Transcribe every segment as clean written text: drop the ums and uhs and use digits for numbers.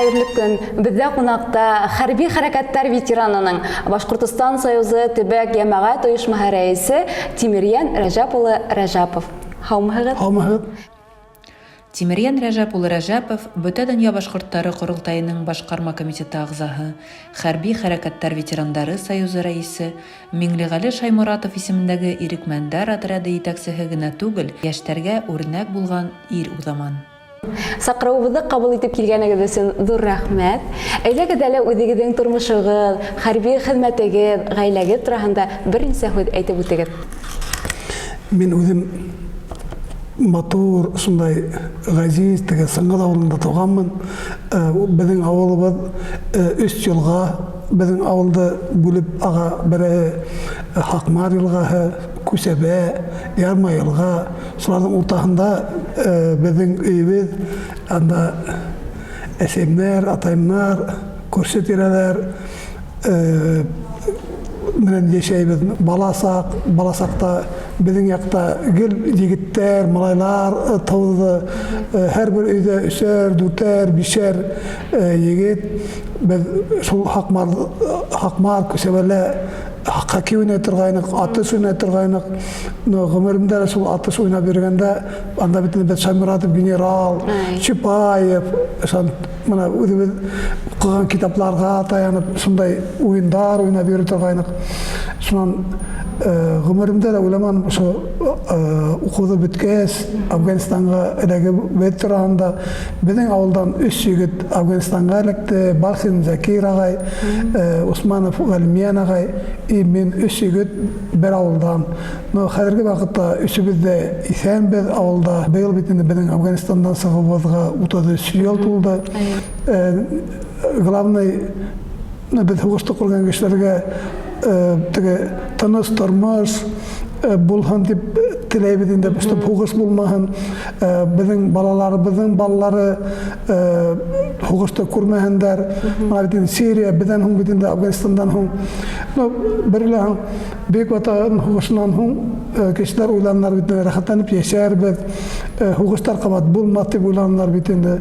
хайырлы күн. Бездә кунакта хәрби хәрәкәттәр ветеранының Башкортстан союзы төбәк җәмәгать оешмасы рәисе Тимирьян Рәҗәп улы Рәҗәпов. Хаумыгыз. Тимирьян Рәҗәп улы Рәҗәпов Бөтә дөнья башкортлары курултайының башкарма комитеты агзаһы, хәрби хәрәкәттәр ветерандары союзы рәисе, Миңлегали Шаймуратов исемендәге ирекмәннәр отряды итәкчесе генә түгел, яшьтәргә үрнәк булган ир узаман. Сакрауыбызды кабул итеп килгәнегез өчен зур рәхмәт. Әйдәгез әле үзегезнең тормышыгыз, хәрби хезмәтегез, гаиләгез турында берничә һүз әйтеп үтегез. Мен үзем матур, шундай газиз, теге Сыңгыл авылында туганмын. Безнең авылыбыз 3 елга, безнең авылды бүлеп ага бире Хакмар елгаһы, Күсәбә, Ярма елга, шуларның уртаһында безнең өйбез, анда әсемнәр, атаймнар, күрсәтәләр, менән яшәйбез. Баласакта безнең якта гел егеттәр, малайлар тауды, һәрбер өйдә 3-әр, 4-әр, 5-әр егет. Без шул Хакмар, Күсәбәлә хоккей уйнап торгайнык, атыш уйнап торгайнык. Гомеремдә шул атыш уйнап йөргәндә, анда бит Шаймуратов генерал, Чапаев, мына үзебез укыган китапларга таянып, шундай уендар уйнап йөреп торгайнык. Шуннан гомеремдә дә уйламан, ошо укуды беткәч, Афганистанга эләге ветеранда безнең авылдан 3 егет Афганистанга эләкте, Барсин Закир агай, Усманов Галимиян агай, и мен 3 егет бер авылдан. Хәзерге вакытта өчебез дә исәнбез авылда. Быел бит инде безнең Афганистандан сыгыбызга 33 ел тулды. Главный без хугышты курган кешеләргә теге тыныс тормыш булһын дип теләйбез инде, чтобы хугыш булмаһын. Безнең балалары хугышты күрмәһеннәр. Мына Сирия, бездән һуң бит инде Афганистандан һуң. Берләһен бик ватан хугышыннан һуң кешеләр уйланнар бит, рәхәтләнеп яшәрбез. Хугыштар кабат булмас дип уйланнар бит инде.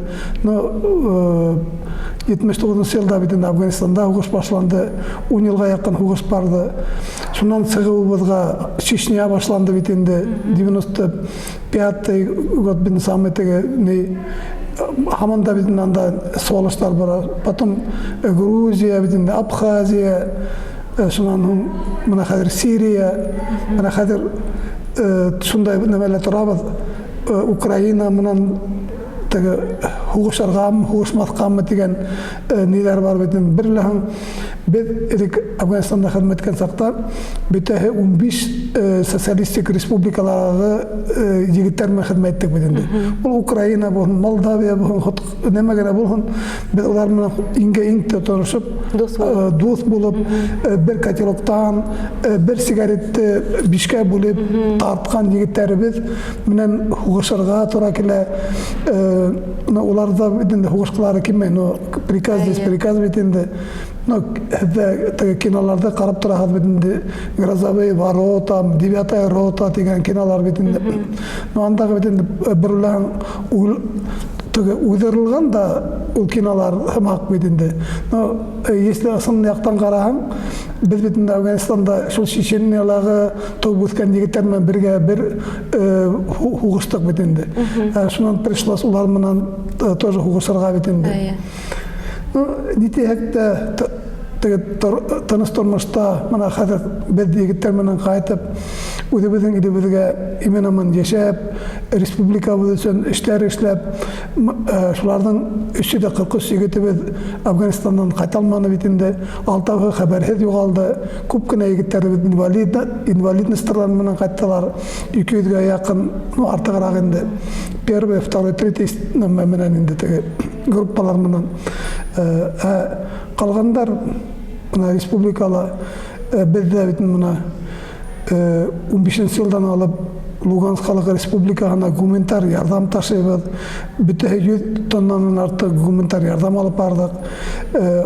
79 елда бит инде Афганистанда хугыш башланды. 10 елга якын хугыш барды. Шуннан сыгыбызга Чечня башланды бит инде. 95 год бит саммитеге Хаманда бит анда солыштар бар. Потом Грузия бит инде, Абхазия, шуннан мына хәзер Сирия, мына хәзер шундай нәмәләр торабыз. Украина менән теге хугышаргам, хугышмаскамы дигән ниләр бар бит. Берләһен без Афганистанда хезмәт иткән сакта бөтәһе 15 социалистик республикаларга егетләр менән хезмәт иттек бит инде. Ул Украина булһын, Молдавия булһын, нәмәгә булһын, без алар менән иң тотышып, дус булып, бер котелоктан, бер сигаретты 5кә бүлеп тарткан егетләребез менән хугышырга туры килә. Уларда бит инде хугышкылары килмәй, приказ бит инде. Киноларда карап торабыз бит инде. Грозовые ворота, 9-я рота дигән кинолар бит инде. Андагы бит инде берлән уйдырылган да ул кинолар хәмәк бит инде. Если асын яктан караһаң, без бит инде Афганистанда шул Чечениялагы туып үскән егетләр менән бергә бер хугыштык бит инде. Шуннан пришлось улар менән тоже хугышырга бит инде. Нитәһәк тә тыныс тормышта мына хәзер без егетләр менән кайтып, үзебезнең илебезгә имен-аман яшәп, республикабыз өчен эшләр эшләп, шуларның 343 егетебез Афганистаннан кайта алмады бит инде. 6-ы хәбәрһез югалды. Күп кенә егетләребез инвалидностьлар менән кайттылар. 200-гә якын, артыграк инде. 1, 2, 3 менән инде теге группалар менән. Калгандар мына республикала бездә бит мына 15 елдан алып Луганск халык республикасына гуманитар ярдәм ташыйбыз. Бөтә 100 тоннаннан артык гуманитар ярдәм алып бардык.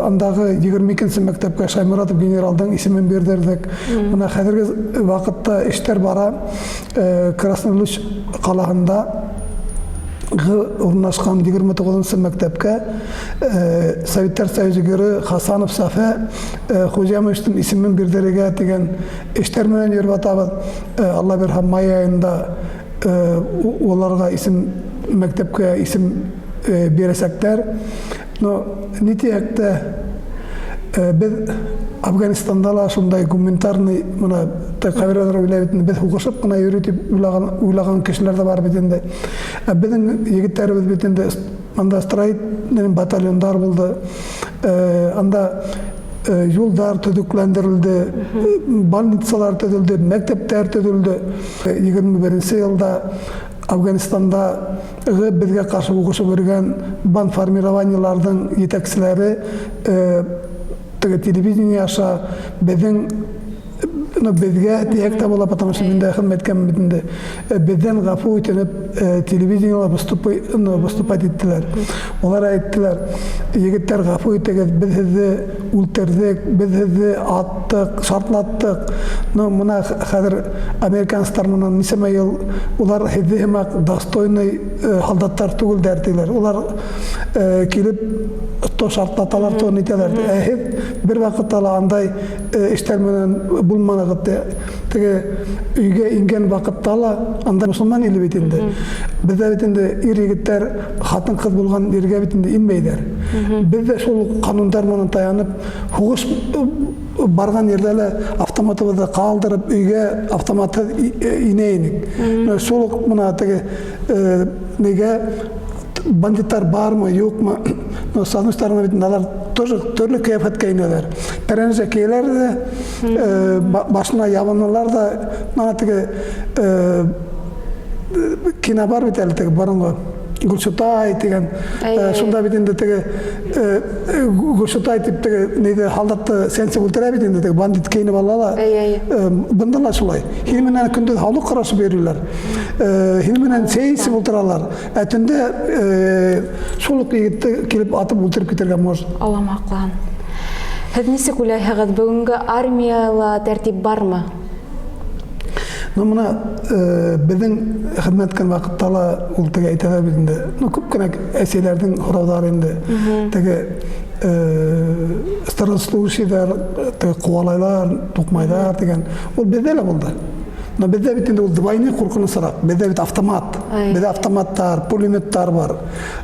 Андагы 22-нче мәктәпкә Шаймуратов генералдың исемен бирдердек. Мына хәзерге вакытта эшләр бара. Красный Луч калаһында урнашкан 29 мектепке Советтер Союзы Хасанов Сафа Хожамовичтин исемен бирдереге деген эштер менен жүрүп атабыз. Алла берһәм май айында оларга исем мектепке исем бересектер. Но нитиякте без Афганистанда ла шундай гуманитарный мына кабирлар уйлайбытын без хугышып кына үйрөтүп уйлаган кишилер да бар бит энди. Биздин егиттерибиз бит энди анда строительный батальондар болду. Анда жолдар төзүклөндүрүлдү, больницалар төзүлдү, мектептер төзүлдү. 21-жылда Афганистанда бизге каршы угушуп өргөн бандформированиялардын жетекчилери телевидение аша безден безге тиякта бола, потому что менде хезметкем битинде безден гафу үтүнүп телевидениеге выступать иттилер. Олар айттылар, егиттер гафу итегез, биз сизди өлтүрдүк, биз сизди аттык, шартлаттык. Но мына хәзер американецтер менен нисеме ел улар сизди достойный солдаттар түгүлдер дилер. Улар килип то шартлаталар, то нителер. Бир вакытта андай иштер менен булманыгы теге үйгө инген вакытта анда мусулман эли битинде. Бизде битинде ир-егиттер хатын кыз болгон жерге битинде инмейдер. Бизде ошол канундар менен таянып, хугуш барган жерде эле автоматыбызды калдырып, үйгө автоматты инейник. Ошол мына теге неге бандиттар бармы, жокму? Но с одной стороны, ведь алар тоже төрлө кыяфатка инелер. Перенже кейлер де, башына ябыналар да, мына теге кино бар бит эле теге борунго Гүлшотай деген, шунда бит энди теге Гүлшотай тип теге неде халдатты сенсе өлтүрө бит энди теге бандит кейинип алала. Бындала шулай. Хил менен күндө халык карашы берүүлөр. Хил менен сейсип отуралар. Түндө шулук егитти келип атып өлтүрүп кетерге может. Алла маклан. Һез нисек уйлайсыз, бүгүнкү армияла тәртип бармы? Но мына биздин хезметкан вакыттала ул теге әйтәләр бит инде. Ну күп кенә әсәләрнең хораудлары инде. Теге старослушийлар, теге куалайлар, тукмайлар деген. Ул бездә лә булды. Но бездә бит инде ул двойный куркынычрак. Бездә бит автомат. Бездә автоматтар, пулеметтар бар.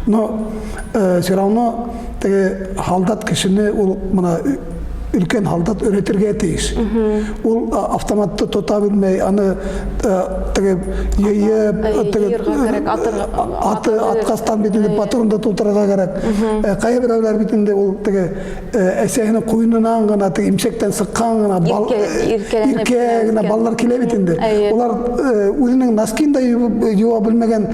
Но все равно теге солдат кишине ул мына үлкен солдат өретирге тийиш. Ул автоматты тота билмей, аны теге йыйып, аткастан битинде патронда толтырга керек. Кайы бирлер битинде ул теге эсегинин куйнунан гана теге имсектен сыккан гана ирке гана балдар келе битинде. Улар өзүнүн носкин да жуа билмеген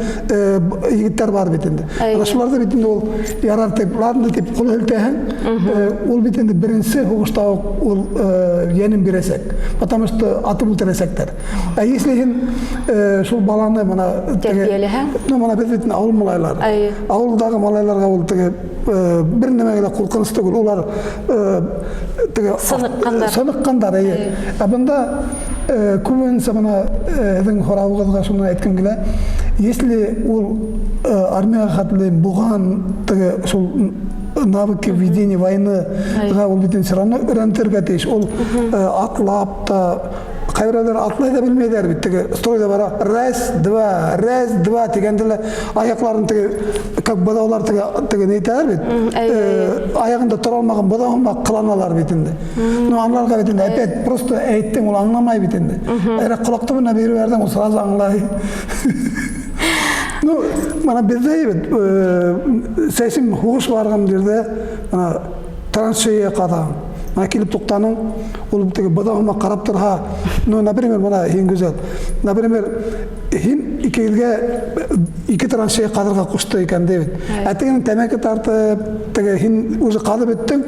егиттер бар битинде. Ошоларды битинде ул ярар деп, ладно деп кол өлтөһөң, ул битинде биринчи что ул еним бересек, потому что атып өлтүресектер. Если шул баланы мына тәрбиялеһәң, ну мына без бит авыл малайлар. Авылдагы малайларга ул теге бир немеге куркыныч түгел, улар теге сыныккандар. Бunda көбүнчө мына эдин хорабыгызга шуну айткым келе. Если ул армияга катылып буган теге шул навыки ведения войны ул битен все равно өйрөнтөргө тийиш. Ол атлап та кайбирлер атлай да билмейдер бит. Теге стройда бара раз, два дегенде аякларын теге как бодаулар теге нейтер бит. Аягында тура алмаган бодаума кыланалар битинде. Но аналарга битинде опять просто айттым, ул аңламай битинде. Эре кулакты мына берип бердим, ул сразу аңлай. Ну, мана безде бит сесим хугуш барган жерде мана траншея кадам. Мана келип туктаның, ул теге бодаума карап турга. Ну, например, мана эң гүзел. Например, хин икелге ике траншея кадырга кушты экен дебит. Атеген темеке тартып, теге хин уже кадып өттүң,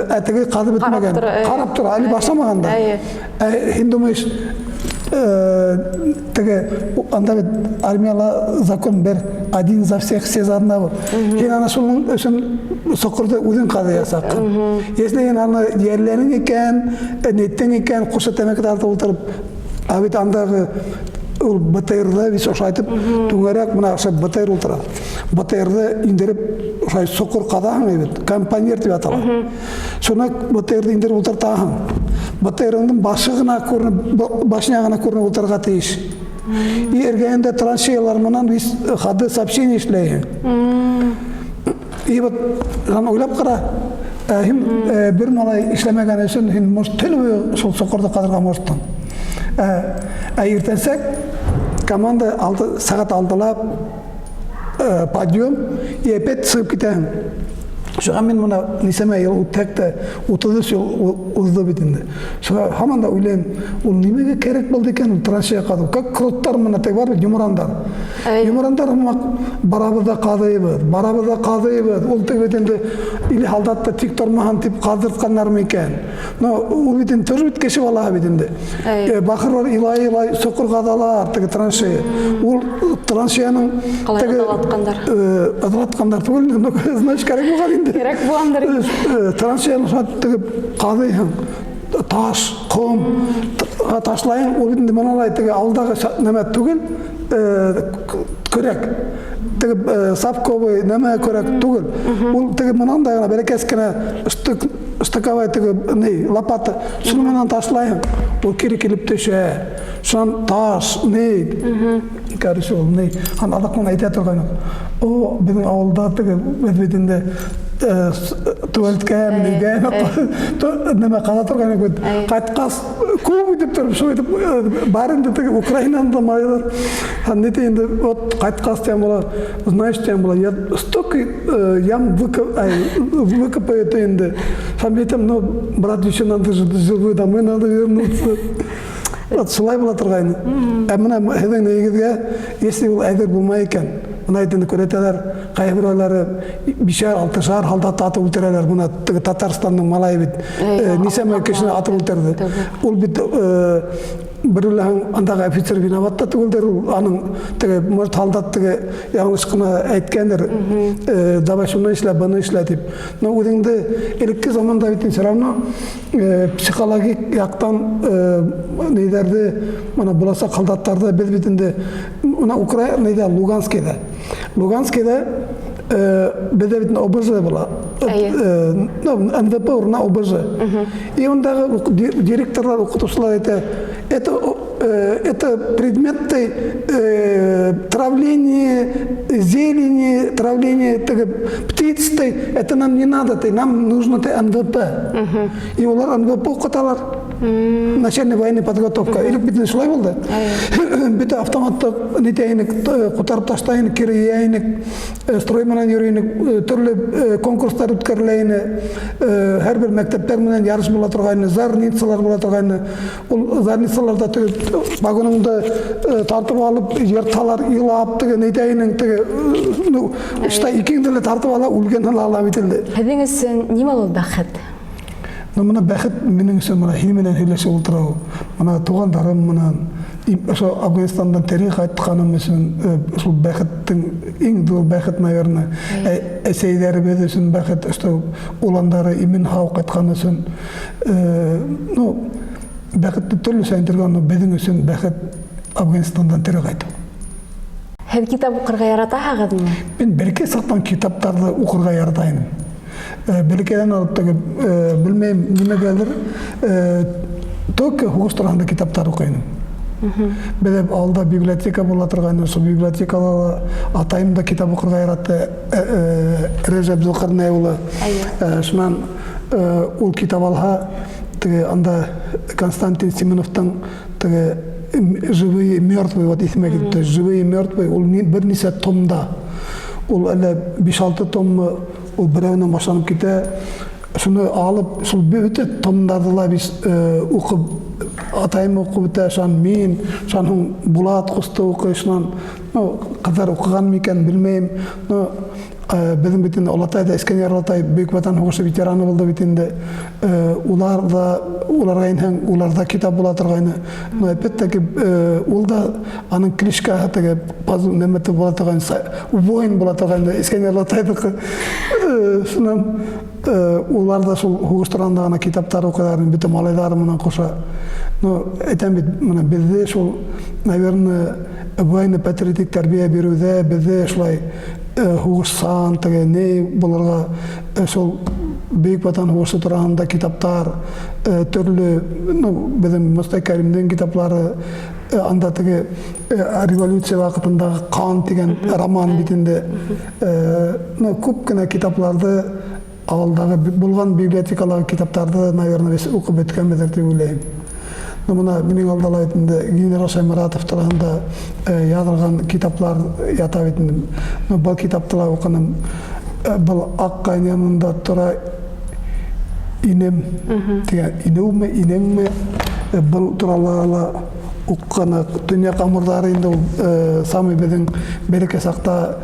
атеге кадып өтмөгөн. Карап тур, али башламаганда. Хин думайш теге анда бит армияла закон бер, один за всех, все за одного. Хин ана шунун өчүн сокурду үзүн кады ясак. Если аны жерлериң экен, неттең экен, куша темеке тартып отуруп, абит андагы ул БТРда вис ошайтып түңәрәк мына ошо БТР ултыра. БТРда индереп ошай сокур кадаһың бит, компаньер дип атала. Шуны БТРда индереп ултыртаһың. БТРның башы гына күренеп, башына гына күренеп ултырга тиеш. И эргәндә траншеялар менән вис хады сообщение эшләйһең. И вот аны уйлап кара. Бер малай эшләмәгән өчен һин мош тел шул сокурда кадырга моштың. Иртәнсәк команда сағат 6-лап подъем и опять сығып кетәһең. Шуға мен мына нисәмә ел тәкті 30 ел узды бит инде. Шуға һаман да уйлайм, ул нимәгә кирәк булды икән траншея каду? Как кроттар менә тәг бар бит юморандар. Юморандар барабызда кадыйбыз. Ул тәг бит инде или халдатта тик тормаһан дип кадыртканнармы икән. Но ул бит инде төр бит кеше бала бит инде. Бахырлар илай сокур кадалар тәг траншея. Ул траншеяның калай адаткандар түгел, но знаешь, кирәк булган инде. Кирәк булгандыр. Траншеяны тегеп кадыйһың. Таш, ком, ташлайың, ул инде моналай теге алдагы нәмә түгел, көрәк. Теге сапковый нәмә көрәк түгел. Ул теге монандай гына бәләкәс кенә штыковай теге ни лопата. Шуны менән ташлайың. Ул кире килеп төшә. Шун таш, ни. Карыш ул ни. Хан алакны әйтә торган. О, безнең авылда теге бетендә туалетка менгән, нәмә кала торган бит. Кайткас күп дип торып, шул дип бар инде теге Украинада майлар. Хан нете инде вот кайткас тем була, знаешь тем була. Я столько ям выкопаю инде. Хан битем, ну брат, еще надо же живой домой надо вернуться. Вот шулай була торган. Менә һеҙҙең нигеҙгә, если ул әҙер булмай икән, мына әйтәләр күрәтәләр, кайберләре 5-6 һалдат атып үтерәләр. Буна Татарстанның малайы бит нисәмә кешене атып үтерде. Ул бит Біріліғін андағы офицер виноватта түгілдер, аның может халдат яңылыш қына әйткендер, давай шуны ішлә, бұны ішлә деп. Но өдіңді әлікке заманда бетін все равно психологик яқтан нейдерді, бұласа халдаттарды біз бетінде, Украина, Луганскеда бізде бетін ОБЖ была, НВП урна ОБЖ. И ондағы директорлар, оқытушылар это предметы травления зелени, травления птиц, это нам не надо, нам нужно НВП. И олар НВП оқыталар. Начальная военная подготовка. Или битен шулай болды. Бит автоматтық нетейінік, құтарып таштайынық, керейінік, строй менен үйрейінік, түрлі конкурстар өткерлейіні, әрбір мәктептер менен ярыш бола тұрғайыны, зарницалар бола тұрғайыны. Ол зарницаларда вагоныңды тартып алып, ерталар, илап, нетейінің, іштай икеңділі тартып ала, үлген ала бітілді. Һеҙҙең өсөн нимә ул бәхет? Мына бәхет минең өсөн мына һин менән һөйләшеп ултырыу, мына тугандарым менән, ошо Афганистандан тарих айтканым өсөн шул бәхеттең иң зур бәхет, наверное, әсәйләребез өсөн бәхет, что уландары имен һау кайткан өсөн, ну бәхетте төрле сәйдергән, но безнең өсөн бәхет Афганистандан тарих айту. Һеҙ китап укырга яратаһығыҙмы? Мен бәлки саҡтан китаптарҙы уҡырға яратайым. Бәлкәдән алып белмәйем нимәгәлер, только һуғыш тураһында китаптар уҡыйым. Беҙ алда библиотека була торғайны, шул библиотекала атайым да китап уҡырға яратты, Рәжәп Зөлҡарнәй улы. Шунан ул китап алһа, анда Константин Семеновтың «Живые и мертвые», вот исеме китте, «Живые и мертвые», ул бер нисә томда. Ул әле 5-6 томмы ул берәүенән башланып китә. Шуны алып, шул бөтә томдарды ла biz уҡып, атайым уҡып бөтә, шан мин, шан Булат ҡусты уҡый, шунан ҡыҙҙар уҡыған микән белмәйем. Беҙҙең бит инде олатайҙа Искәндәр олатай Бөйөк Ватан һуғышы ветераны булды бит инде. Уларға инһәң, уларҙа китап була торғайны. Но опять-таки ул да аның кличкаһы теге нәмәте була торғайны, воин була торғайны, Искәндәр олатайҙыҡы. Шунан улар да шул һуғыш тураһында ғына китаптар уҡыҙар, бөтә малайҙары менән ҡуша. Но әйтәм бит, мына бездә шул, наверное, военно патриотик тәрбия бирүдә, бездә шулай хугышсан, теге не булырга, шул Бөек Ватан һугышы турында китаптар, төрле, безнең Мостай Кәримнең китаплары, анда теге революция вакытындагы Кан дигән роман битендә, күп кенә китапларды, авылдагы булган библиотекаларда китаптарды, наверное, без укып беткәнбездер дип уйлыйм. Мына минең алдыма әйткәндә генерал Шайморатов турында язылган китаплар ята бит. Бу китаптар укыным. Бұл ақ қайнанында тұра инем, инеуме, инеңме, бұл туралы ұққаны дүния қамырдары енді самый біздің береке сақта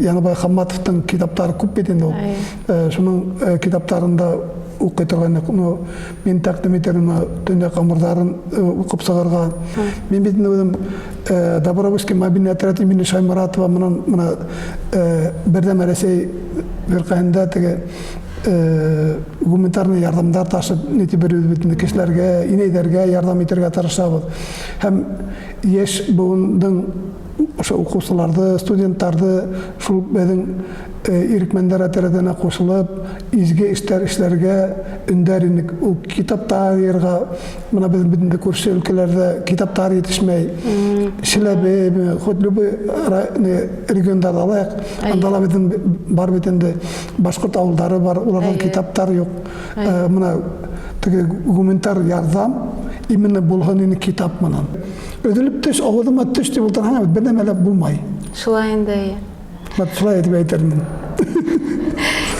Яныбай Хамматовтың китаптары көп бет енді. Шының китаптарында оқи тұрған, мен тәқдім етерім дүния қамырдарын ұқып сығырға. Мен бетін өдім Добровольский мобильный отряд имени Шайморатова мына бірден Ресей верқайында теге гуманитарный ярдамдар ташып нете беруді бітінді кешілерге, инейлерге ярдам етерге тарышабыз. Һәм еш бұғындың оқушыларды, студенттарды шул біздің ирекмендер әтередіне қосылып, изге ішлерге үндәрінік. Ол китаптар ерға, мына біздің бітінде көрші өлкелерде китаптар етішмей, Шіләбе, хоть любой региондарда алайық, андала біздің бар бітінде башқұрт ауылдары бар, олардан китаптар жоқ. Мына гуманитар ярдам, именно болғанын китап мұнан. Ödülüp düş, oğuduma düş diye buldan hangi bir demele bulmay. Шулайында. Şulay edip aytarım.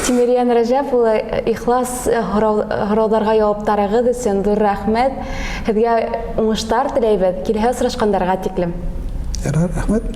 Тимириян Рәҗәп улы ихлас һораударга җавапларыгыз өчен зур рәхмәт. Һезгә уңышлар теләйбез. Киләсе сорашканнарга тиклем. Рәхмәт.